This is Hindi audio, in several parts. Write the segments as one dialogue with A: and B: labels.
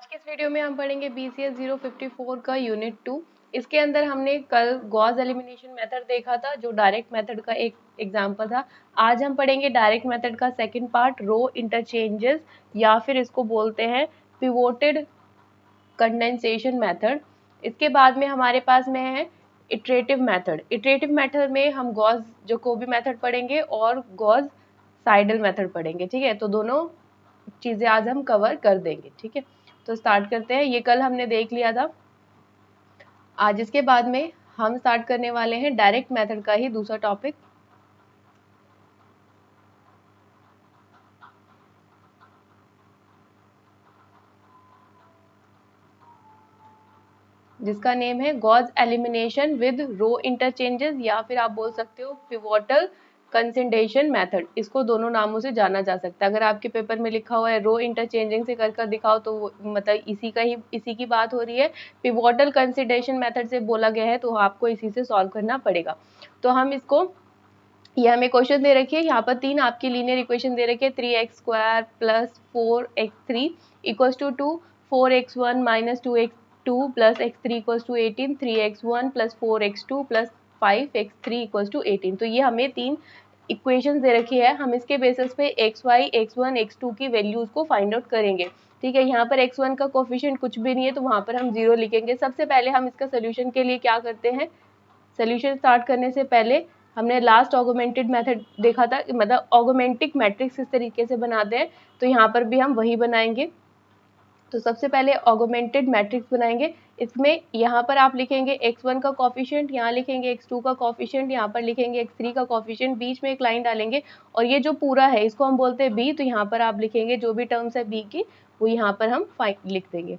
A: आज के इस वीडियो में हम पढ़ेंगे BCS 054 का यूनिट 2। इसके अंदर हमने कल गॉस एलिमिनेशन मेथड देखा था जो डायरेक्ट मेथड का एक एग्जांपल था। आज हम पढ़ेंगे डायरेक्ट मेथड का सेकंड पार्ट, रो इंटरचेंजेस या फिर इसको बोलते हैं पिवोटेड कंडेंसेशन मेथड। इसके बाद में हमारे पास में है इटरेटिव मेथड। इटरेटिव मेथड में हम गॉस जकोबी मेथड पढ़ेंगे और गॉस साइडल मेथड पढ़ेंगे। ठीक है, तो दोनों चीजें आज हम कवर कर देंगे। ठीक है, तो स्टार्ट करते हैं। ये कल हमने देख लिया था। आज इसके बाद में हम स्टार्ट करने वाले हैं डायरेक्ट मेथड का ही दूसरा टॉपिक, जिसका नेम है Gauss elimination with row interchanges या फिर आप बोल सकते हो पिवोटल कंसिडेशन मेथड। इसको दोनों नामों से जाना जा सकता है। अगर आपके पेपर में लिखा हुआ है रो इंटरचेंजिंग से कर दिखाओ तो मतलब इसी की बात हो रही है। पिवोटल कंसिडेशन मेथड से बोला गया है तो आपको इसी से सॉल्व करना पड़ेगा। तो हम इसको, ये हमें क्वेश्चन दे रखी है, यहाँ पर तीन आपकी लीनियर इक्वेशन दे रखी है, 3x² plus 4x3 equals to 2, 4x1 minus 2x2 plus x3 equals to 18, 3x1 plus 4x2 plus 5x3 equals to 18। तो ये हमें तीन इक्वेशन दे रखी है। हम इसके बेसिस पे xy, x1, x2 की वैल्यूज को फाइंड आउट करेंगे। ठीक है, यहाँ पर x1 का कोफिशिएंट कुछ भी नहीं है तो वहाँ पर हम 0 लिखेंगे। सबसे पहले हम इसका सोल्यूशन के लिए क्या करते हैं, सोल्यूशन स्टार्ट करने से पहले हमने लास्ट ऑगमेंटेड मेथड देखा था, मतलब ऑगमेंटिक मैट्रिक्स किस तरीके से बनाते हैं, तो यहाँ पर भी हम वही बनाएंगे। तो सबसे पहले ऑगमेंटेड मैट्रिक्स बनाएंगे। इसमें यहाँ पर आप लिखेंगे x1 का कॉफिशिएंट, यहाँ लिखेंगे x2 का कॉफिशिएंट, यहाँ पर लिखेंगे x3 का कॉफिशिएंट, बीच में एक लाइन डालेंगे और ये जो पूरा है इसको हम बोलते हैं b। तो यहाँ पर आप लिखेंगे जो भी टर्म्स है b की वो यहाँ पर हम लिख देंगे।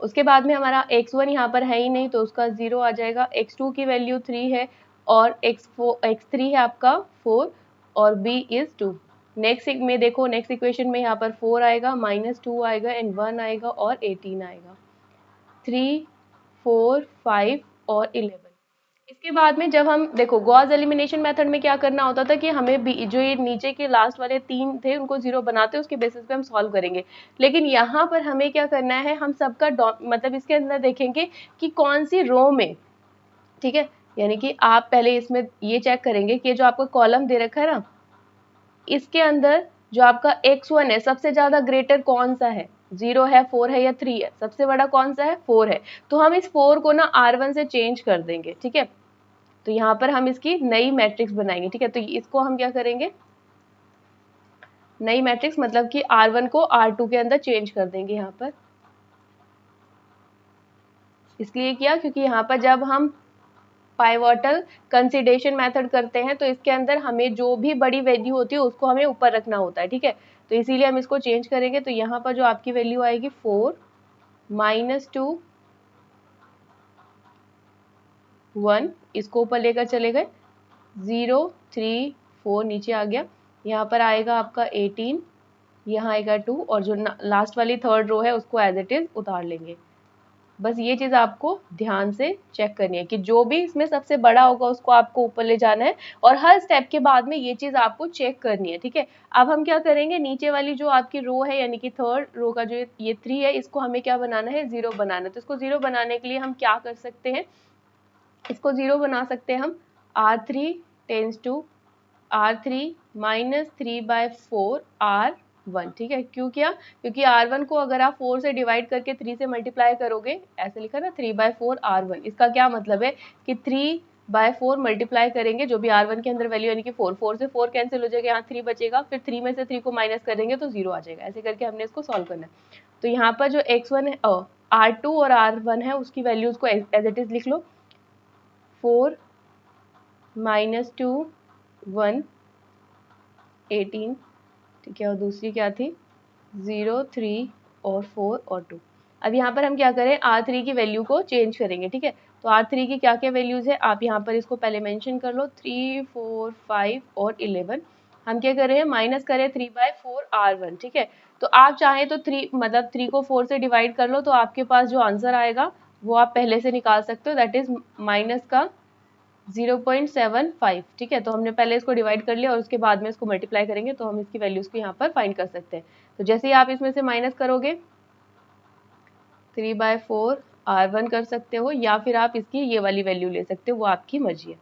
A: उसके बाद में हमारा x1 यहाँ पर है ही नहीं तो उसका 0 आ जाएगा, x2 की वैल्यू 3 है और x3 है आपका 4 और b इज 2। नेक्स्ट में देखो, नेक्स्ट इक्वेशन में यहाँ पर 4 आएगा, -2 आएगा एंड 1 आएगा और 18 आएगा, 3, 4, 5 और 11। इसके बाद में जब हम देखो गॉस एलिमिनेशन मेथड में क्या करना होता था कि हमें जो ये नीचे के लास्ट वाले तीन थे उनको 0 बनाते, उसके बेसिस पे हम सॉल्व करेंगे। लेकिन यहाँ पर हमें क्या करना है, हम सबका मतलब इसके अंदर देखेंगे कि कौन सी रो में। ठीक है, यानी कि आप पहले इसमें ये चेक करेंगे कि जो आपको कॉलम दे रखा है ना, इसके अंदर जो आपका x1 है सबसे ज्यादा ग्रेटर कौन सा है, 0 है, 4 है या 3 है, सबसे बड़ा कौन सा है, 4 है। तो हम इस 4 को ना R1 से चेंज कर देंगे। ठीक है, तो यहाँ पर हम इसकी नई मैट्रिक्स बनाएंगे। ठीक है, तो इसको हम क्या करेंगे, नई मैट्रिक्स मतलब कि R1 को R2 के अंदर चेंज कर देंगे यहाँ पर। इसलिए किया क्योंकि यहाँ पर जब हम पाइवोटल कंसिडेशन मेथड करते हैं तो इसके अंदर हमें जो भी बड़ी वैल्यू होती है उसको हमें ऊपर रखना होता है। ठीक है, तो इसीलिए हम इसको चेंज करेंगे। तो यहाँ पर जो आपकी वैल्यू आएगी 4, -2, 1, इसको ऊपर लेकर चले गए, 0, 3, 4 नीचे आ गया, यहाँ पर आएगा आपका 18, यहाँ आएगा 2 और जो लास्ट वाली थर्ड रो है उसको एज इट इज उतार लेंगे। बस ये चीज आपको ध्यान से चेक करनी है कि जो भी इसमें सबसे बड़ा होगा उसको आपको ऊपर ले जाना है और हर स्टेप के बाद में ये चीज आपको चेक करनी है। ठीक है, अब हम क्या करेंगे, नीचे वाली जो आपकी रो है यानी कि थर्ड रो का जो ये 3 है इसको हमें क्या बनाना है, 0 बनाना है। तो इसको 0 बनाने के लिए हम क्या कर सकते हैं, इसको 0 बना सकते हैं हम, R3 tense to R3 -3/4 R1। ठीक है, क्यों किया, क्योंकि R1 को अगर आप 4 से डिवाइड करके 3 से मल्टीप्लाई करोगे, ऐसे लिखा ना 3/4 R1, इसका क्या मतलब है कि 3/4 मल्टीप्लाई करेंगे जो भी R1 के अंदर वैल्यू यानी कि 4 से 4 कैंसिल हो जाएगा, यहाँ 3 बचेगा, फिर 3 में से 3 को माइनस करेंगे तो 0 आ जाएगा। ऐसे करके हमने इसको सॉल्व करना है। तो यहाँ पर जो x1 है, R2 और R1 है उसकी वैल्यूज को एज इट इज लिख लो, 4, -2, 1, 18। ठीक है, और दूसरी क्या थी, 0, 3 और 4 और 2। अब यहाँ पर हम क्या करें, R3 की वैल्यू को चेंज करेंगे। ठीक है, तो R3 की क्या क्या वैल्यूज है आप यहाँ पर इसको पहले मेंशन कर लो, 3, 4, 5 और 11। हम क्या करें, माइनस करें 3/4 R1। ठीक है, तो आप चाहें तो 3 मतलब 3 को 4 से डिवाइड कर लो तो आपके पास जो आंसर आएगा वो आप पहले से निकाल सकते हो, दैट इज माइनस का 0.75। ठीक है, तो हमने पहले इसको डिवाइड कर लिया और उसके बाद में इसको मल्टीप्लाई करेंगे तो हम इसकी वैल्यूज को यहाँ पर फाइंड कर सकते हैं। तो जैसे ही आप इसमें से माइनस करोगे 3/4 R1 कर सकते हो, या फिर आप इसकी ये वाली वैल्यू ले सकते हो, वो आपकी मर्जी है।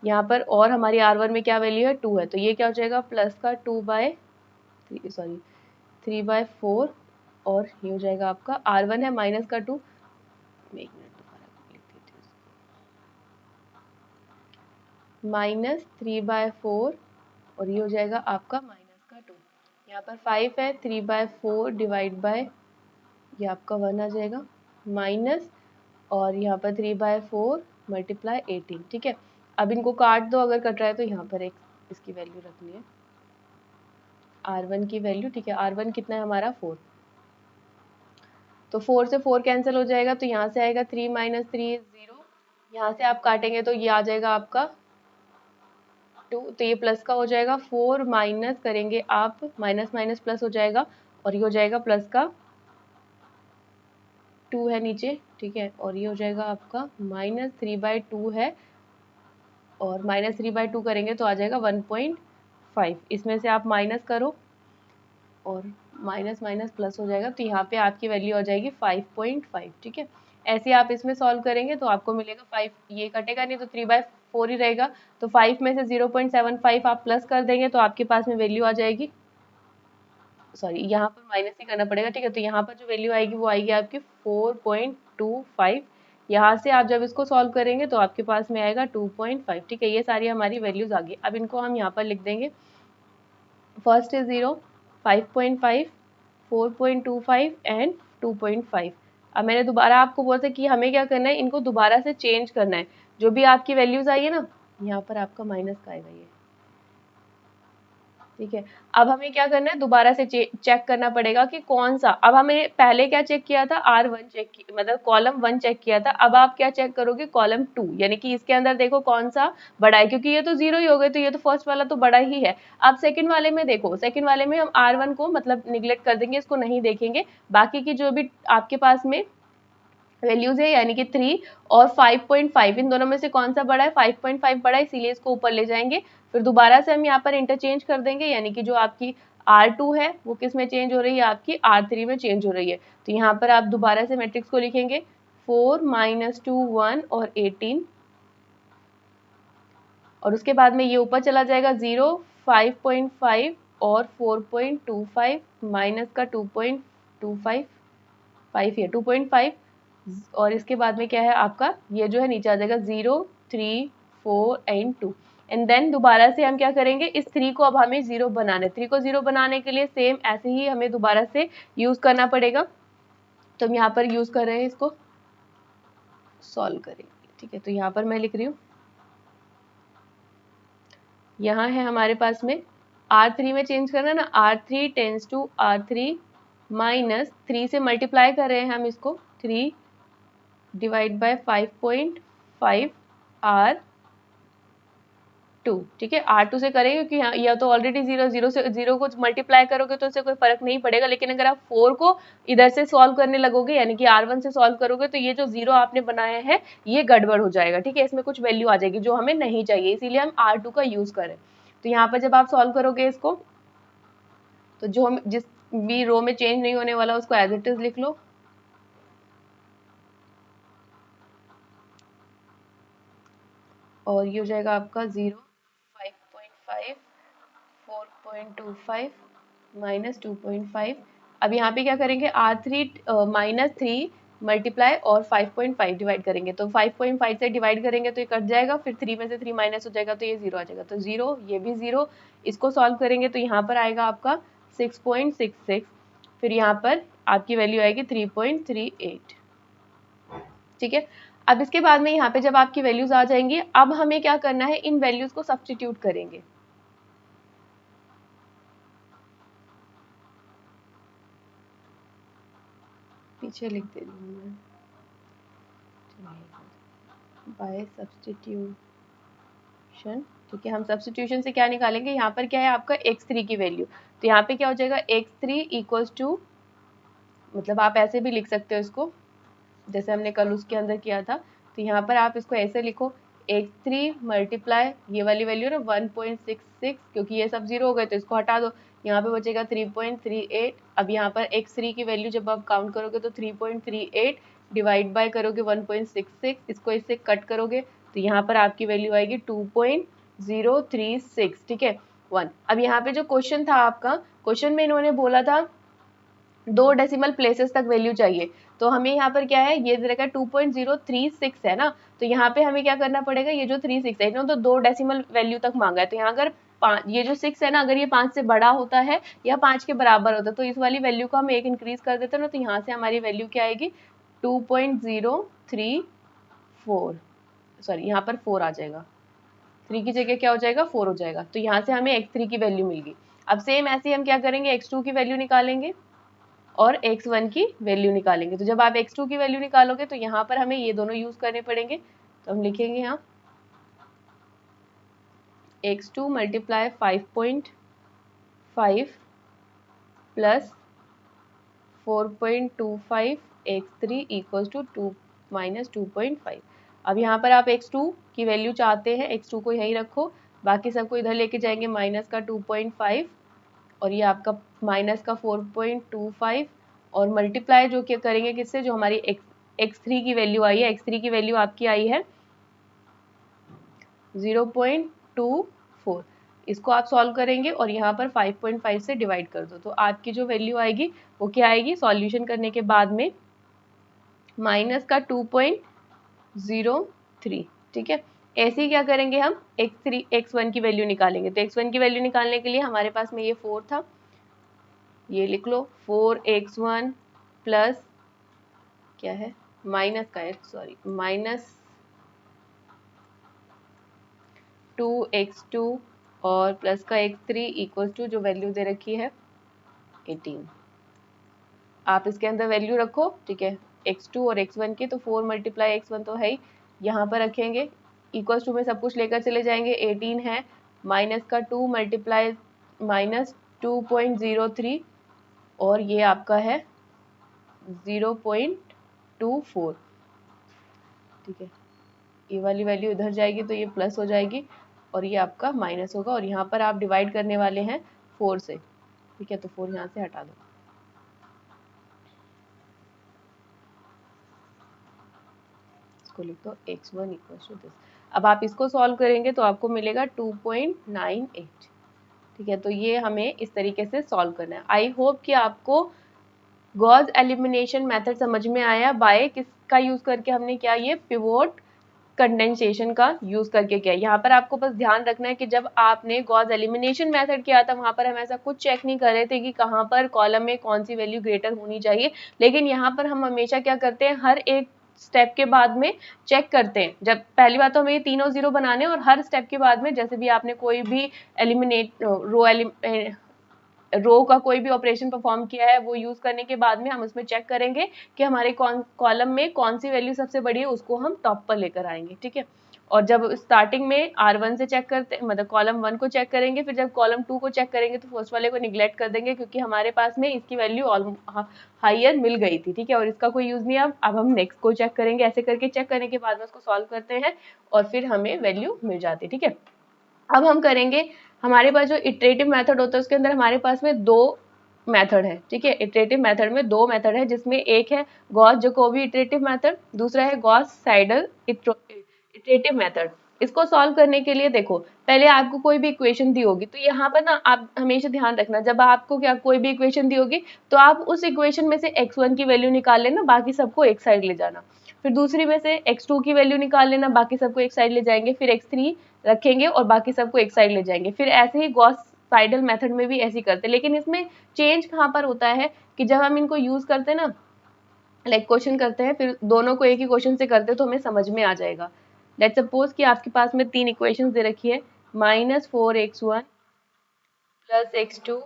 A: यहाँ पर और हमारी R1 में क्या वैल्यू है, 2 है, तो ये क्या हो जाएगा प्लस का 3/4, और ये हो जाएगा आपका R1 है माइनस का 2, एक मिनट दोबारा लिख देती हूँ, -3/4, और ये हो जाएगा आपका माइनस का 2। यहाँ पर 5 है, 3/4 डिवाइड बाय, ये आपका 1 आ जाएगा, माइनस, और यहाँ पर 3/4 मल्टीप्लाई 18, ठीक है। अब इनको काट दो, अगर कट रहा है तो यहाँ पर एक इसकी वैल्यू रखनी है, R1 की वैल्यू, ठीक है। R1 कितना है हमारा 4, तो 4 से 4 कैंसिल हो जाएगा, तो यहाँ से आएगा 3 - 3 0, यहाँ से आप काटेंगे तो ये आ जाएगा आपका 2, तो ये प्लस का हो जाएगा, 4 माइनस करेंगे आप, माइनस माइनस प्लस हो जाएगा, और ये हो जाएगा प्लस का 2 है नीचे, ठीक है, और ये हो जाएगा आपका -3/2 है, और -3/2 करेंगे तो आ जाएगा 1.5, इसमें से आप माइनस करो और माइनस माइनस प्लस हो जाएगा, तो यहाँ पे आपकी वैल्यू आ जाएगी 5.5, ठीक है। ऐसे आप इसमें सॉल्व करेंगे तो आपको मिलेगा 5, ये कटेगा नहीं तो 3/4 ही रहेगा, तो 5 में से 0.75 आप प्लस कर देंगे तो आपके पास में वैल्यू आ जाएगी, सॉरी यहाँ पर माइनस ही करना पड़ेगा, ठीक है। तो यहाँ पर जो वैल्यू आएगी वो आएगी आपकी 4.25, यहाँ से आप जब इसको सॉल्व करेंगे तो आपके पास में आएगा 2.5, ठीक है। ये सारी हमारी वैल्यूज आ गई। अब इनको हम यहाँ पर लिख देंगे, फर्स्ट इज 0, 5.5, 4.25 एंड 2.5। अब मैंने दोबारा आपको बोला था कि हमें क्या करना है, इनको दोबारा से चेंज करना है, जो भी आपकी वैल्यूज आई है ना, यहाँ पर आपका माइनस का आएगा ये, ठीक है। अब हमें क्या करना है, दोबारा से चेक करना पड़ेगा कि कौन सा, अब हमें पहले क्या चेक किया था, R1 चेक किया, मतलब कॉलम 1 चेक किया था, अब आप क्या चेक करोगे, कॉलम 2, यानी कि इसके अंदर देखो कौन सा बड़ा है, क्योंकि ये तो 0 ही हो गए, तो ये तो फर्स्ट वाला तो बड़ा ही है। अब सेकंड वाले में देखो, सेकंड वाले में हम R1 को मतलब निगलेक्ट कर देंगे, इसको नहीं देखेंगे, बाकी की जो भी आपके पास में वैल्यूज है, यानी कि 3 और 5.5, इन दोनों में से कौन सा बड़ा है, 5.5 बड़ा है, इसीलिए इसको ऊपर ले जाएंगे। फिर दोबारा से हम यहाँ पर इंटरचेंज कर देंगे, यानी कि जो आपकी R2 है वो किस में चेंज हो रही है, आपकी R3 में चेंज हो रही है। तो यहाँ पर आप दोबारा से मैट्रिक्स को लिखेंगे, 4 - 2 1 और 18, और उसके बाद में ये ऊपर चला जाएगा 0, 5.5 और 4.25, माइनस का 2.25, 5 है 2.5, और इसके बाद में क्या है आपका, ये जो है नीचे आ जाएगा 0, 3, 4 एंड 2, एंड देन दोबारा से हम क्या करेंगे, इस 3 को अब हमें 0 बनाना है। 3 को 0 बनाने के लिए सेम ऐसे ही हमें दोबारा से यूज करना पड़ेगा, तो हम यहाँ पर यूज कर रहे हैं, इसको सॉल्व करेंगे, ठीक है। तो यहाँ पर मैं लिख रही हूँ, यहाँ है हमारे पास में R3 में चेंज करना ना, R3 tense to R3 minus 3 से मल्टीप्लाई कर रहे हैं हम इसको, 3 डिवाइड बाय 5.5 R2, ठीक है। R2 से करेंगे क्योंकि यहाँ यह तो ऑलरेडी 0 से 0 को मल्टीप्लाई करोगे तो उससे कोई फर्क नहीं पड़ेगा, लेकिन अगर आप 4 को इधर से सॉल्व करने लगोगे, यानी कि R1 से सॉल्व करोगे, तो ये जो 0 आपने बनाया है ये गड़बड़ हो जाएगा, ठीक है। इसमें कुछ वैल्यू आ जाएगी जो हमें नहीं चाहिए, इसीलिए हम R2 का यूज करें। तो यहाँ पर जब आप सॉल्व करोगे इसको, तो जो हम जिस भी रो में चेंज नहीं होने वाला उसको एज इट इज लिख लो, और ये हो जाएगा आपका 0, 5.5, 4.25 माइनस 2.5। अब यहाँ पे क्या करेंगे, R3 -3 मल्टीप्लाई और 5.5 डिवाइड करेंगे, तो 5.5 से डिवाइड करेंगे तो ये कट जाएगा, फिर 3 में से 3 माइनस हो जाएगा तो ये 0 आ जाएगा, तो 0, ये भी 0। इसको सॉल्व करेंगे तो यहाँ पर आएगा आपका 6.66, फिर यहाँ पर आपकी वैल्यू आएगी 3.38, ठीक है। अब इसके बाद में यहाँ पे जब आपकी वैल्यूज आ जाएंगी, अब हमें क्या करना है, इन वैल्यूज को सब्स्टिट्यूट करेंगे। पीछे लिख दे रही हूँ मैं, बाय सब्स्टिट्यूशन, ठीक है। हम सब्स्टिट्यूशन से क्या निकालेंगे, यहाँ पर क्या है आपका x3 की वैल्यू, तो यहाँ पे क्या हो जाएगा, x3 इक्वल्स टू, मतलब आप ऐसे भी लिख सकते हो इसको, जैसे हमने कल उसके अंदर किया था, तो यहाँ पर आप इसको ऐसे लिखो, x3 मल्टीप्लाई ये वाली वैल्यू ना 1.66, क्योंकि ये सब 0 हो गए तो इसको हटा दो, यहाँ पे बचेगा 3.38। अब यहाँ पर x3 की वैल्यू जब आप काउंट करोगे तो 3.38 डिवाइड बाय करोगे 1.66, इसको इससे कट करोगे तो यहाँ पर आपकी वैल्यू आएगी 2.036, ठीक है 1। अब यहाँ पे जो क्वेश्चन था आपका, क्वेश्चन में इन्होंने बोला था 2 डेसिमल प्लेसेस तक वैल्यू चाहिए, तो हमें यहाँ पर क्या है, ये दे रखा है 2.036 है ना, तो यहाँ पे हमें क्या करना पड़ेगा, ये जो 36 है इन्होंने तो 2 डेसिमल वैल्यू तक मांगा है, तो यहाँ अगर ये जो 6 है ना, अगर ये 5 से बड़ा होता है या 5 के बराबर होता है तो इस वाली वैल्यू को हम एक इंक्रीज कर देते हैं ना, तो यहाँ से हमारी वैल्यू क्या आएगी 2.034, सॉरी यहाँ पर 4 आ जाएगा, 3 की जगह क्या हो जाएगा 4 हो जाएगा, तो यहाँ से हमें x3 की वैल्यू मिल गई। अब सेम ऐसे ही हम क्या करेंगे, x2 की वैल्यू निकालेंगे और x1 की वैल्यू निकालेंगे। तो जब आप x2 की वैल्यू निकालोगे तो यहाँ पर हमें ये दोनों यूज करने पड़ेंगे, तो हम लिखेंगे यहाँ x2 multiply 5.5 plus 4.25 x3 equals to 2 minus 2.5। अब यहाँ पर आप x2 की वैल्यू चाहते हैं, x2 को यहीं रखो, बाकी सबको इधर लेके जाएंगे, माइनस का 2.5 और ये आपका माइनस का 4.25 और मल्टीप्लाई जो क्या करेंगे किससे, जो हमारी x3 की वैल्यू आई है, x3 की वैल्यू आपकी आई है 0.24, इसको आप सॉल्व करेंगे और यहाँ पर 5.5 से डिवाइड कर दो, तो आपकी जो वैल्यू आएगी वो क्या आएगी, सॉल्यूशन करने के बाद में माइनस का 2.03, ठीक है। ऐसे ही क्या करेंगे हम x1 की वैल्यू निकालेंगे, तो x1 की वैल्यू निकालने के लिए हमारे पास में ये 4 था, ये लिख लो 4x1 प्लस क्या है माइनस का है, सॉरी माइनस 2x2 और प्लस का x3 इक्वल टू जो वैल्यू दे रखी है 18। आप इसके अंदर वैल्यू रखो, ठीक है, x2 और x1 की, तो 4 मल्टीप्लाई x1 तो है ही, यहाँ पर रखेंगे, इक्वल्स टू में सब कुछ लेकर चले जाएंगे, 18 है, माइनस का 2 मल्टीप्लाई माइनस 2.03 और ये आपका है 0.24, ठीक है, ये वाली वैल्यू इधर जाएगी तो ये प्लस हो जाएगी और ये आपका माइनस होगा, और यहाँ पर आप डिवाइड करने वाले हैं 4 से, ठीक है, तो 4 यहाँ से हटा दो, इसको लिख दो x1 इक्वल्स टू दिस। अब आप इसको सॉल्व करेंगे तो आपको मिलेगा 2.98, ठीक है, तो ये हमें इस तरीके से सॉल्व करना है। आई होप कि आपको गॉस एलिमिनेशन मेथड समझ में आया, बाय किसका यूज करके हमने क्या, ये पिवोट कंडेंसेशन का यूज करके किया। यहाँ पर आपको बस ध्यान रखना है कि जब आपने गॉस एलिमिनेशन मेथड किया था वहां पर हम ऐसा कुछ चेक नहीं कर रहे थे कि कहाँ पर कॉलम में कौन सी वैल्यू ग्रेटर होनी चाहिए, लेकिन यहाँ पर हम हमेशा क्या करते हैं, हर एक स्टेप के बाद में चेक करते हैं। जब पहली बात तो हमें ये तीनों जीरो बनाने और हर स्टेप के बाद में जैसे भी आपने कोई भी एलिमिनेट रो का कोई भी ऑपरेशन परफॉर्म किया है वो यूज करने के बाद में हम उसमें चेक करेंगे कि हमारे कॉलम में कौन सी वैल्यू सबसे बड़ी है, उसको हम टॉप पर लेकर आएंगे, ठीक है। और जब स्टार्टिंग में R1 से चेक करते, मतलब कॉलम 1 को चेक करेंगे, फिर जब कॉलम 2 को चेक करेंगे तो फर्स्ट वाले को निगलेक्ट कर देंगे क्योंकि हमारे पास में इसकी वैल्यू हाइयर मिल गई थी, ठीक है, और इसका कोई यूज नहीं है। अब हम नेक्स्ट को चेक करेंगे, ऐसे करके चेक करने के बाद में उसको सॉल्व करते हैं और फिर हमें वैल्यू मिल जाती है, ठीक है। अब हम करेंगे, हमारे पास जो इटरेटिव मेथड होता है उसके अंदर हमारे पास में 2 मेथड है, ठीक है, इटरेटिव मेथड में 2 मेथड है, जिसमें एक है गॉस जकोबी इटरेटिव मेथड, दूसरा है गॉस साइडल इटरेटिव मेथड। इसको सॉल्व करने के लिए देखो, पहले आपको कोई भी इक्वेशन दी होगी तो यहाँ पर ना आप हमेशा ध्यान रखना, जब आपको क्या कोई भी इक्वेशन दी होगी तो आप उस इक्वेशन में से x1 की वैल्यू निकाल लेना, बाकी सबको एक साइड ले जाना, फिर दूसरी में से x2 की वैल्यू निकाल लेना, बाकी सबको एक साइड ले जाएंगे, फिर x3 रखेंगे और बाकी सबको एक साइड ले जाएंगे। फिर ऐसे ही गॉस साइडल मेथड में भी ऐसे ही करते हैं, लेकिन इसमें चेंज कहाँ पर होता है कि जब हम इनको यूज करते हैं ना, लाइक क्वेश्चन करते हैं, फिर दोनों को एक ही क्वेश्चन से करते हैं तो हमें समझ में आ जाएगा। लेट्स सपोज कि आपके पास में 3 इक्वेशन दे रखी है, -4x1 plus x2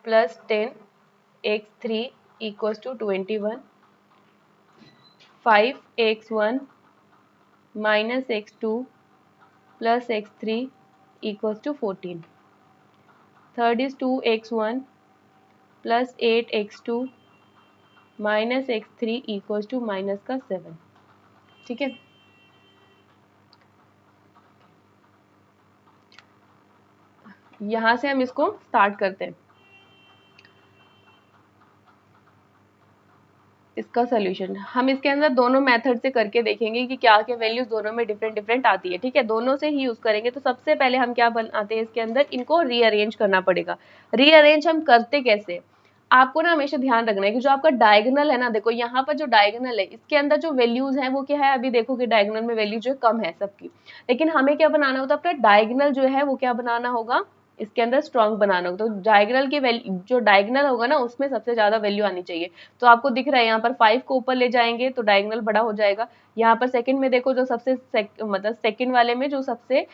A: plus 10x3 equals to 21, 5x1 minus x2 plus x3 equals to 14. Third is 2x1 plus 8x2 minus x3 equals to minus का 7, ठीक है। यहाँ से हम इसको स्टार्ट करते हैं। इसका सोल्यूशन हम इसके अंदर दोनों मेथड से करके देखेंगे कि क्या क्या वैल्यूज दोनों में डिफरेंट डिफरेंट आती है। ठीक है, दोनों से ही यूज करेंगे। तो सबसे पहले हम क्या बनाते हैं इसके अंदर, इनको रीअरेंज करना पड़ेगा। रीअरेंज हम करते कैसे, आपको ना हमेशा ध्यान रखना है कि जो आपका डायगोनल है ना, देखो यहाँ पर जो डायगोनल है इसके अंदर जो वैल्यूज हैं वो क्या है, अभी देखो कि डायगोनल में वैल्यू जो है कम है सबकी, लेकिन हमें क्या बनाना होता है, अपना डायगोनल जो है वो क्या बनाना होगा, इसके अंदर स्ट्रॉन्ग बनाना होगा। तो डायगोनल की वैल्यू, जो डायगोनल होगा ना उसमें सबसे ज्यादा वैल्यू आनी चाहिए। तो आपको दिख रहा है यहाँ पर 5 को ऊपर ले जाएंगे तो डायगोनल बड़ा हो जाएगा। यहाँ पर सेकंड में देखो, जो सबसे मतलब सेकंड वाले में जो सबसे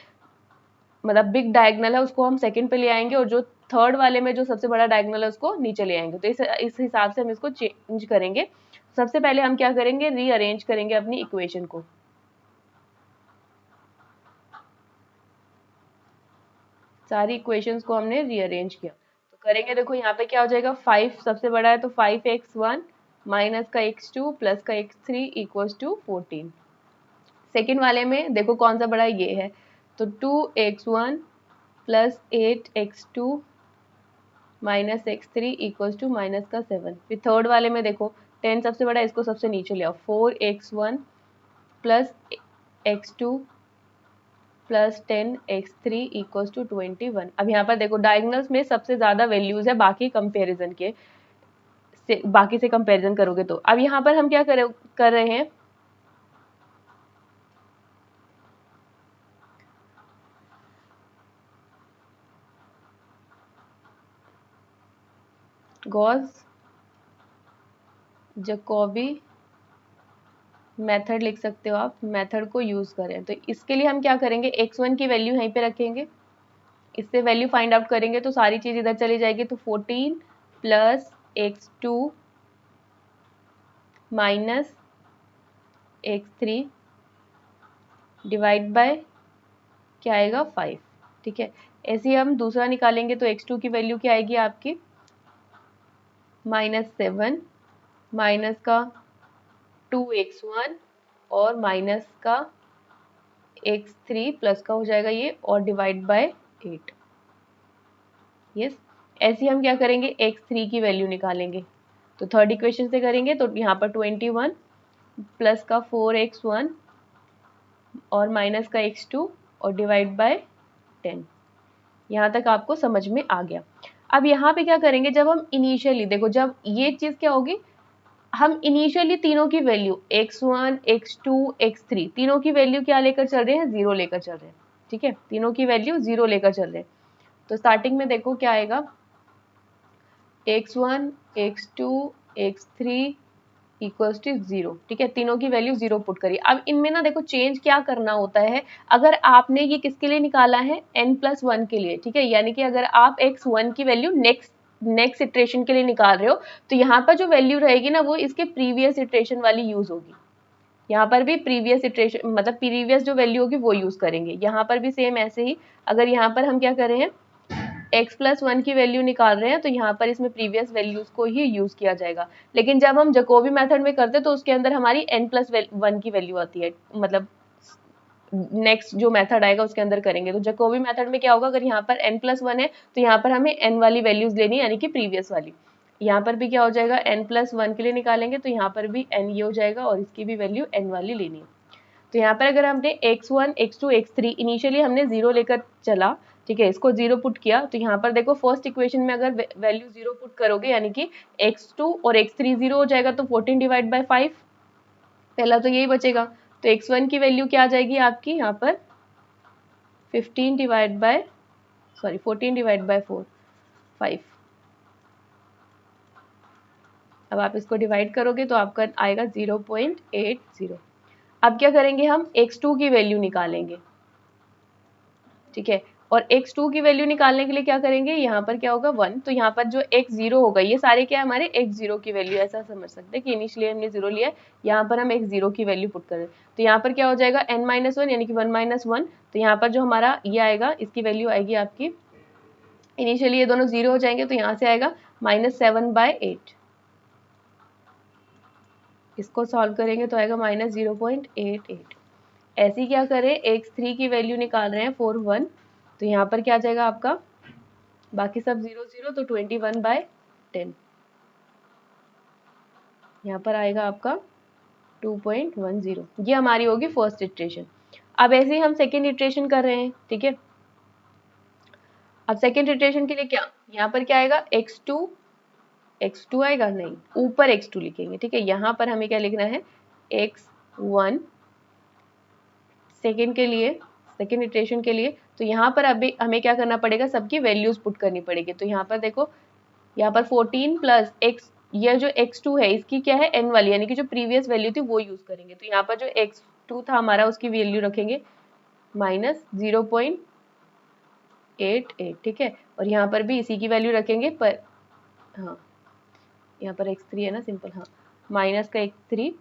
A: मतलब बिग डायगोनल है उसको हम सेकंड पे ले आएंगे, और जो थर्ड वाले में जो सबसे बड़ा डायगोनल है उसको नीचे ले आएंगे। तो इस हिसाब से हम इसको चेंज करेंगे। सबसे पहले हम क्या करेंगे, रीअरेंज करेंगे अपनी इक्वेशन को। सारी इक्वेशंस को हमने रीअरेंज किया तो करेंगे, देखो यहाँ पे क्या हो जाएगा, 5 सबसे बड़ा है तो 5x1 माइनस का x2 प्लस का x3 इक्वल्स टू 14। सेकेंड वाले में देखो कौन सा बड़ा है, ये है, तो 2x1 plus 8x2 minus x3 equals to minus का 7। फिर थर्ड वाले में देखो 10 सबसे बड़ा है, इसको सबसे नीचे ले आओ, 4x1 plus x2 plus 10x3 equals to 21। अब यहाँ पर देखो डायगोनल्स में सबसे ज्यादा वैल्यूज है बाकी कंपैरिजन के से, बाकी से कंपैरिजन करोगे तो। अब यहाँ पर हम क्या कर रहे हैं, गॉस जैकोबी मेथड लिख सकते हो आप, मेथड को यूज करें। तो इसके लिए हम क्या करेंगे, x1 की वैल्यू यहीं पे रखेंगे, इससे वैल्यू फाइंड आउट करेंगे तो सारी चीज इधर चली जाएगी। तो 14 plus x2 minus x3 divide by क्या आएगा 5। ठीक है, ऐसे ही हम दूसरा निकालेंगे तो x2 की वैल्यू क्या आएगी आपकी, -7 माइनस का 2x1 और माइनस का x3 प्लस का हो जाएगा ये, और डिवाइड बाय 8। यस, ऐसे ही हम क्या करेंगे, x3 की वैल्यू निकालेंगे। तो थर्ड इक्वेशन से करेंगे तो यहाँ पर 21 प्लस का 4x1 और माइनस का x2 और डिवाइड बाय 10। यहाँ तक आपको समझ में आ गया। अब यहाँ पे क्या करेंगे, जब हम इनिशियली देखो, जब ये चीज क्या होगी, हम इनिशियली तीनों की वैल्यू x1 x2 x3 तीनों की वैल्यू क्या लेकर चल रहे हैं, 0 लेकर चल रहे हैं। ठीक है, तीनों की वैल्यू 0 लेकर चल रहे हैं। तो स्टार्टिंग में देखो क्या आएगा, x1 x2 x3 equals to 0। ठीक है, तीनों की वैल्यू 0 पुट करिए। अब इनमें ना देखो चेंज क्या करना होता है, अगर आपने ये किसके लिए निकाला है, n+1 के लिए। ठीक है, यानी कि अगर आप x1 की वैल्यू नेक्स्ट इटरेशन के लिए निकाल रहे हो तो यहाँ पर जो वैल्यू रहेगी ना वो इसके प्रीवियस इटरेशन वाली यूज होगी। यहाँ पर भी प्रीवियस इटरेशन मतलब प्रीवियस जो वैल्यू होगी वो यूज करेंगे। यहाँ पर भी सेम ऐसे ही, अगर यहाँ पर हम क्या कर रहे हैं, x+1 की वैल्यू निकाल रहे हैं तो यहाँ पर इसमें प्रीवियस वैल्यूज को ही यूज किया जाएगा। लेकिन जब हम जकोबी मेथड में करते हैं तो उसके अंदर हमारी n+1 की वैल्यू आती है, मतलब नेक्स्ट जो मेथड आएगा उसके अंदर करेंगे। तो जकोबी मेथड में क्या होगा, अगर यहाँ पर n+1 है तो यहाँ पर हमें n वाली वैल्यूज लेनी है, यानी कि प्रीवियस वाली। यहाँ पर भी क्या हो जाएगा, n+1 के लिए निकालेंगे तो यहाँ पर भी n ये हो जाएगा और इसकी भी वैल्यू n वाली लेनी है। तो यहाँ पर अगर हमने x1 x2 x3 इनिशियली हमने 0 लेकर चला, ठीक है, इसको 0 पुट किया, तो यहाँ पर देखो फर्स्ट इक्वेशन में अगर वैल्यू 0 पुट करोगे यानी कि x2 और x3 0 हो जाएगा, तो 14 डिवाइड बाय 5, पहला तो यही बचेगा। तो x1 की वैल्यू क्या आ जाएगी आपकी यहाँ पर 15 डिवाइड बाय 14 डिवाइड बाय 5। अब आप इसको डिवाइड करोगे तो आपका आएगा 0.80। अब क्या करेंगे, हम x2 की वैल्यू निकालेंगे। ठीक है, और x2 की वैल्यू निकालने के लिए क्या करेंगे, यहाँ पर क्या होगा 1, तो यहाँ पर जो x0 होगा, ये सारे क्या है हमारे x0 की वैल्यू, ऐसा समझ सकते हैं कि इनिशियली हमने 0 लिया है, यहाँ पर हम x0 की वैल्यू पुट करें। तो यहाँ पर क्या हो जाएगा n-1 यानी कि 1 - 1। तो यहाँ पर जो हमारा ये आएगा इसकी वैल्यू आएगी आपकी, इनिशियली ये दोनों 0 हो जाएंगे तो यहाँ से आएगा -7/8। इसको सॉल्व करेंगे तो आएगा -0.88। ऐसे ही क्या करें, x3 की वैल्यू निकाल रहे हैं 41, तो यहाँ पर क्या आ जाएगा आपका, बाकी सब 0 0 तो 21/10। यहाँ पर आएगा आपका 2.10, ये हमारी होगी फर्स्ट इटरेशन। अब ऐसे ही हम सेकेंड इटरेशन कर रहे हैं, ठीक है। अब सेकेंड इटरेशन के लिए क्या, यहाँ पर क्या आएगा, x2 आएगा, नहीं ऊपर x2 लिखेंगे, ठीक है। यहाँ पर हमें क्या लिखना है, x1 सेकेंड के लिए, सेकेंड इटरेशन के लिए। तो यहाँ पर अभी हमें क्या करना पड़ेगा, सबकी वैल्यूज पुट करनी पड़ेगी। तो यहाँ पर देखो, यहाँ पर 14 प्लस x, ये जो x2 है इसकी क्या है, n वाली, यानी कि जो प्रीवियस वैल्यू थी वो यूज करेंगे। तो यहाँ पर जो x2 था हमारा उसकी वैल्यू रखेंगे -0.88, ठीक है। और यहाँ पर भी इसी की वैल्यू रखेंगे, पर हाँ यहाँ पर x3 है ना, सिंपल, हाँ माइनस का x3,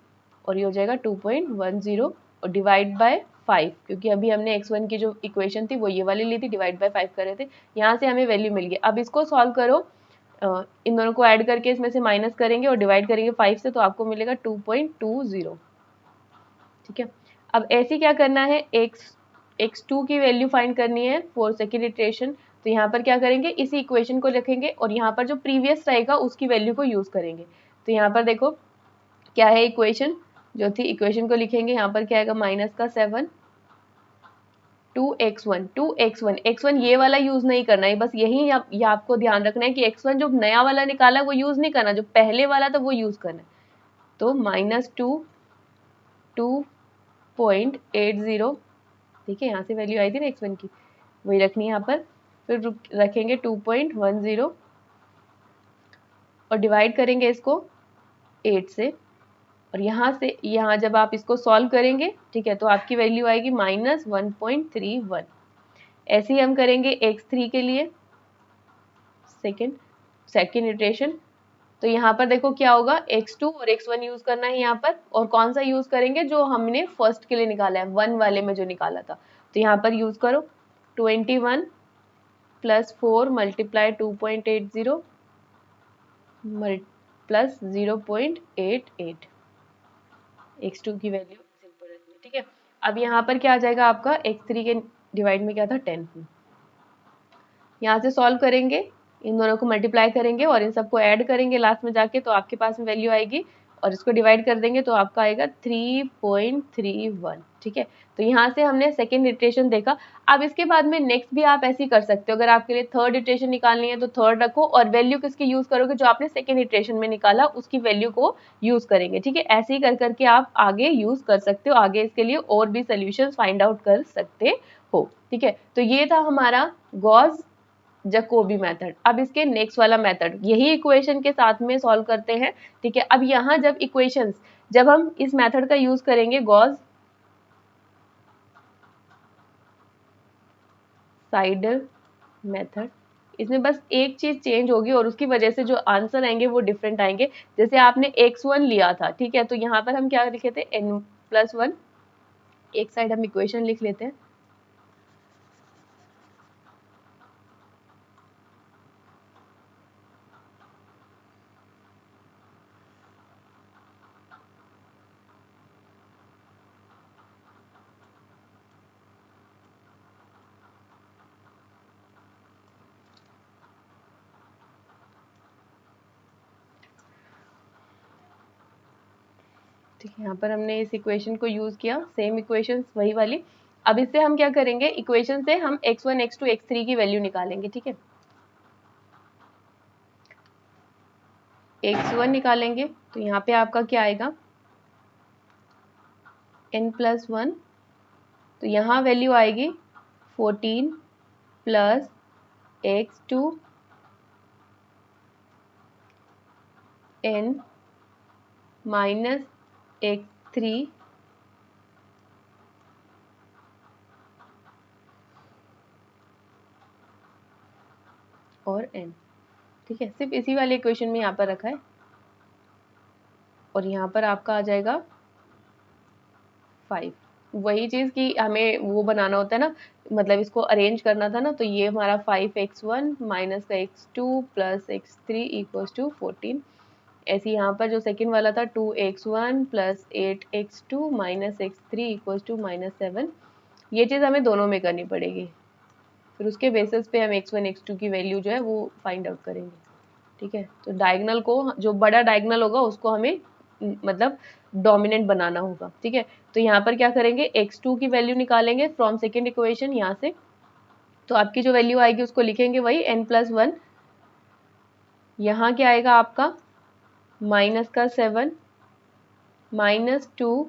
A: और ये हो जाएगा 2.10 और डिवाइड बाय 5, क्योंकि अभी हमने x1 की जो इक्वेशन थी वो ये वाली ली थी, डिवाइड बाय 5 कर रहे थे, यहाँ से हमें वैल्यू मिल गई। अब इसको सॉल्व करो, इन दोनों को ऐड करके इसमें से माइनस करेंगे और डिवाइड करेंगे 5 से, तो आपको मिलेगा 2.20, ठीक है। अब ऐसे क्या करना है, x2 की वैल्यू फाइंड करनी है फॉर सेकेंड इटरेशन। तो यहाँ पर क्या करेंगे, इसी इक्वेशन को रखेंगे और यहाँ पर जो प्रीवियस रहेगा उसकी वैल्यू को यूज करेंगे। तो यहाँ पर देखो क्या है, इक्वेशन जो थी, इक्वेशन को लिखेंगे, यहाँ पर क्या आएगा, -7 2x1 ये वाला यूज नहीं करना है, बस यही ये आपको ध्यान रखना है कि x1 जो नया वाला निकाला वो यूज नहीं करना, जो पहले वाला था वो यूज करना है। तो -2.80, ठीक है, यहाँ से वैल्यू आई थी ना x1 की, वही रखनी है यहाँ पर। फिर रखेंगे 2.10 और डिवाइड करेंगे इसको 8 से, और यहाँ से यहाँ जब आप इसको सॉल्व करेंगे, ठीक है, तो आपकी वैल्यू आएगी -1.31। ऐसे ही हम करेंगे x3 के लिए, सेकेंड इटरेशन। तो यहाँ पर देखो क्या होगा, x2 और x1 यूज करना है यहाँ पर, और कौन सा यूज करेंगे, जो हमने फर्स्ट के लिए निकाला है, 1 वाले में जो निकाला था। तो यहाँ पर यूज करो 21 + 4 × 2.80 प्लस 0.88, x2 की वैल्यू सिंपल रखनी है, ठीक है। अब यहाँ पर क्या आ जाएगा आपका, x3 के डिवाइड में क्या था, 10। यहाँ से सॉल्व करेंगे, इन दोनों को मल्टीप्लाई करेंगे और इन सबको ऐड करेंगे लास्ट में जाके, तो आपके पास में वैल्यू आएगी, और इसको डिवाइड कर देंगे तो आपका आएगा 3.31, ठीक है। तो यहाँ से हमने सेकेंड इटरेशन देखा। अब इसके बाद में नेक्स्ट भी आप ऐसे ही कर सकते हो, अगर आपके लिए थर्ड इटरेशन निकालनी है तो थर्ड रखो, और वैल्यू किसकी यूज करोगे, जो आपने सेकेंड इटरेशन में निकाला उसकी वैल्यू को यूज करेंगे, ठीक है। ऐसे ही कर करके आप आगे यूज कर सकते हो, आगे इसके लिए और भी सोल्यूशन फाइंड आउट कर सकते हो, ठीक है। तो ये था हमारा गॉस जकोबी मेथड। अब इसके नेक्स्ट वाला मेथड यही इक्वेशन के साथ में सॉल्व करते हैं, ठीक है। अब यहाँ जब इक्वेशंस, जब हम इस मेथड का यूज करेंगे गॉस साइडल मेथड, इसमें बस एक चीज चेंज होगी और उसकी वजह से जो आंसर आएंगे वो डिफरेंट आएंगे। जैसे आपने x1 लिया था, ठीक है, तो यहाँ पर हम क्या लिखे थे, n+1, एक साइड हम इक्वेशन लिख लेते हैं, ठीक है। यहाँ पर हमने इस इक्वेशन को यूज किया, सेम इक्वेशन वही वाली। अब इससे हम क्या करेंगे, इक्वेशन से हम x1 x2 x3 की वैल्यू निकालेंगे, ठीक है। x1 निकालेंगे तो यहाँ पे आपका क्या आएगा, n+1, तो यहाँ वैल्यू आएगी 14 + x2 n - x3 और n, ठीक है। सिर्फ इसी वाले इक्वेशन में यहाँ पर रखा है, और यहाँ पर आपका आ जाएगा 5। वही चीज़ कि हमें वो बनाना होता है ना, मतलब इसको अरेंज करना था ना, तो ये हमारा 5x1 माइनस का x2 plus x3 equals to 14। ऐसे यहाँ पर जो सेकंड वाला था 2x1 plus 8x2 minus x3 equals to -7, ये चीज़ हमें दोनों में करनी पड़ेगी। फिर उसके बेसिस पे हम x1 x2 की वैल्यू जो है वो फाइंड आउट करेंगे, ठीक है। तो डायगोनल को, जो बड़ा डायगोनल होगा उसको हमें मतलब डोमिनेंट बनाना होगा, ठीक है। तो यहाँ पर क्या करेंगे, x2 की वैल्यू निकालेंगे फ्रॉम सेकेंड इक्वेशन यहाँ से, तो आपकी जो वैल्यू आएगी उसको लिखेंगे वही n+1, यहाँ क्या आएगा आपका -7 -2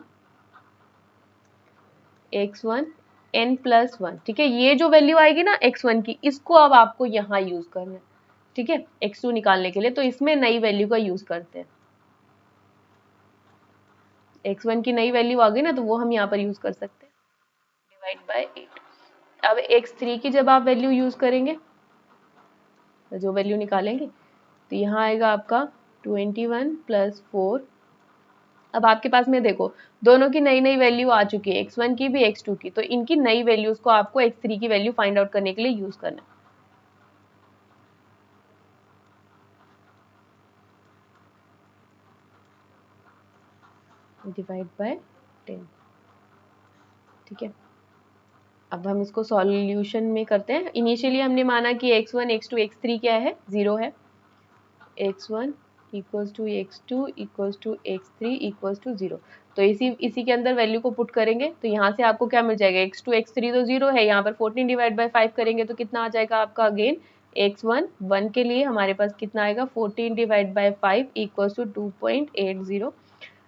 A: x1 n+1, ठीक है। ये जो वैल्यू आएगी ना x1 की, इसको अब आपको यहाँ यूज करना है, ठीक है, x2 निकालने के लिए। तो इसमें नई वैल्यू का यूज करते हैं, x1 की नई वैल्यू आ गई ना, तो वो हम यहाँ पर यूज कर सकते हैं, डिवाइड बाय 8। अब x3 की जब आप वैल्यू यूज करेंगे, तो जो वैल्यू निकालेंगे, तो यहाँ आएगा आपका 21 + 4। अब आपके पास में देखो दोनों की नई नई वैल्यू आ चुकी है, x1 की भी x2 की, तो इनकी नई वैल्यूज को आपको x3 की वैल्यू फाइंड आउट करने के लिए यूज करना है। डिवाइड बाय 10, ठीक है। अब हम इसको सॉल्यूशन में करते हैं। इनिशियली हमने माना कि x1 x2 x3 क्या है, 0 है, x1 = x2 = x3 = 0। तो इसी के अंदर वैल्यू को पुट करेंगे, तो यहाँ से आपको क्या मिल जाएगा, x2 x3 तो 0 है, यहाँ पर 14 डिवाइड बाय 5 करेंगे तो कितना आ जाएगा आपका, अगेन x1 1 के लिए हमारे पास कितना आएगा, 14 डिवाइड बाय 5 = 2.80।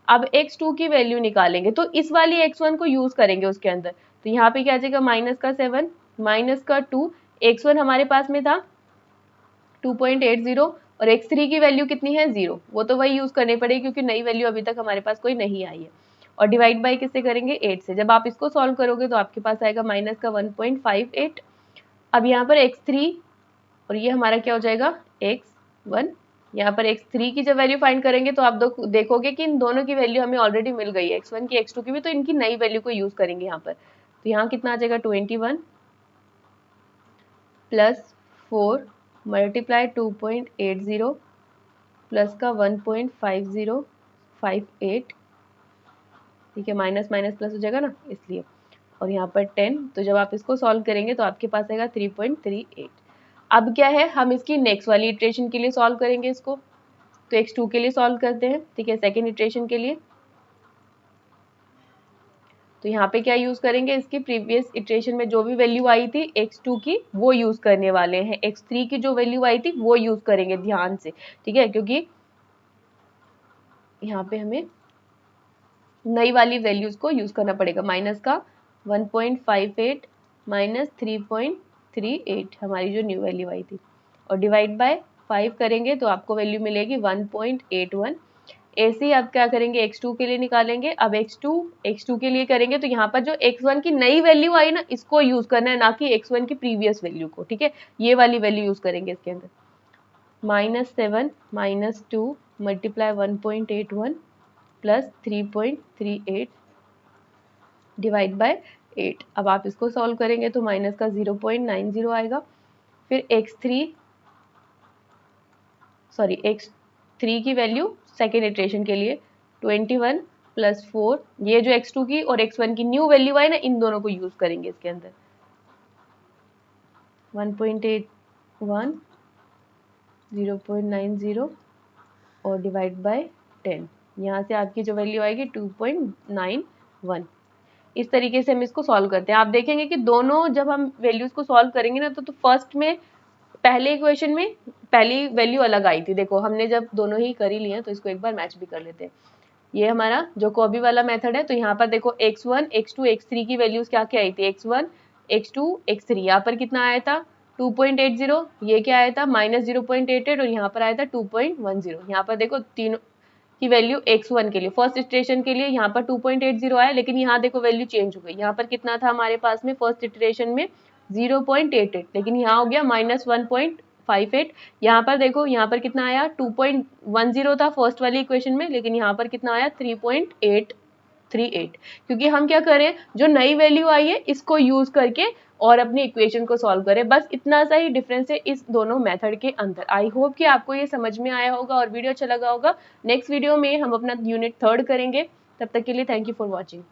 A: अब x2 की वैल्यू निकालेंगे, तो इस वाली x1 को यूज करेंगे उसके अंदर, तो यहाँ पे क्या आ जाएगा, -7 -2, x1 हमारे पास में था 2.80 और x3 की वैल्यू कितनी है, 0, वो तो वही यूज करनी पड़ेगी क्योंकि नई वैल्यू अभी तक हमारे पास कोई नहीं आई है। और डिवाइड बाय किससे करेंगे, 8 से। जब आप इसको सॉल्व करोगे तो आपके पास आएगा -1.58। अब यहाँ पर x3 और ये हमारा क्या हो जाएगा, x1। यहाँ पर x3 की जब वैल्यू फाइंड करेंगे तो आप देखोगे कि इन दोनों की वैल्यू हमें ऑलरेडी मिल गई है, x1 की x2 की भी, तो इनकी नई वैल्यू को यूज करेंगे यहाँ पर। तो यहाँ कितना आ जाएगा, 21 + 4 मल्टीप्लाई 2.80 प्लस का 1.5058, ठीक है, माइनस माइनस प्लस हो जाएगा ना इसलिए, और यहाँ पर 10। तो जब आप इसको सॉल्व करेंगे तो आपके पास आएगा 3.38। अब क्या है, हम इसकी नेक्स्ट वाली इटरेशन के लिए सॉल्व करेंगे इसको, तो x2 के लिए सॉल्व करते हैं, ठीक है, सेकेंड इटरेशन के लिए। तो यहाँ पे क्या यूज करेंगे, इसकी प्रीवियस इटरेशन में जो भी वैल्यू आई थी x2 की वो यूज करने वाले हैं, x3 की जो वैल्यू आई थी वो यूज करेंगे ध्यान से, ठीक है, क्योंकि यहाँ पे हमें नई वाली वैल्यूज को यूज करना पड़ेगा। माइनस का 1.58 -3.38 हमारी जो न्यू वैल्यू आई थी, और डिवाइड बाय 5 करेंगे तो आपको वैल्यू मिलेगी 1.81। ऐसे ही आप क्या करेंगे, x2 के लिए निकालेंगे। अब x2 के लिए करेंगे तो यहाँ पर जो x1 की नई वैल्यू आई ना, इसको यूज करना है, ना कि x1 की प्रीवियस वैल्यू को, ठीक है, ये वाली वैल्यू यूज करेंगे इसके अंदर। -7 -2 मल्टीप्लाई 1.81 प्लस 3.38 डिवाइड बाय 8। अब आप इसको सॉल्व करेंगे तो माइनस का 0.90 आएगा। फिर x3 की वैल्यू सेकेंड इटरेशन के लिए 21 + 4, ये जो x2 की और x1 की न्यू वैल्यू आई ना, इन दोनों को यूज करेंगे इसके अंदर। 1.81 0.90 और डिवाइड बाय 10, यहाँ से आपकी जो वैल्यू आएगी 2.91। इस तरीके से हम इसको सॉल्व करते हैं। आप देखेंगे कि दोनों जब हम वैल्यूज को सॉल्व करेंगे ना, तो फर्स्ट में पहले इक्वेशन में पहली वैल्यू अलग आई थी। देखो हमने जब दोनों ही कर ही लिए हैं तो इसको एक बार मैच भी कर लेते हैं। ये हमारा जो कॉबी वाला मेथड है, तो यहाँ पर देखो x1 x2 x3 की वैल्यूज क्या क्या आई थी, x1 x2 x3, यहाँ पर कितना आया था 2.80, ये क्या आया था -0.88, और यहाँ पर आया था 2.10। यहाँ पर देखो तीनों की वैल्यू x1 के लिए फर्स्ट इटरेशन के लिए यहाँ पर 2.80 आया, लेकिन यहाँ देखो वैल्यू चेंज हो गई। यहाँ पर कितना था हमारे पास में फर्स्ट इटरेशन में 0.88, लेकिन यहाँ हो गया -1.58। यहाँ पर देखो यहाँ पर कितना आया 2.10 था फर्स्ट वाली इक्वेशन में, लेकिन यहाँ पर कितना आया 3.838, क्योंकि हम क्या करें, जो नई वैल्यू आई है इसको यूज करके और अपनी इक्वेशन को सॉल्व करें। बस इतना सा ही डिफरेंस है इस दोनों मेथड के अंदर। आई होप कि आपको ये समझ में आया होगा और वीडियो अच्छा लगा होगा। नेक्स्ट वीडियो में हम अपना यूनिट 3 करेंगे। तब तक के लिए थैंक यू फॉर वॉचिंग।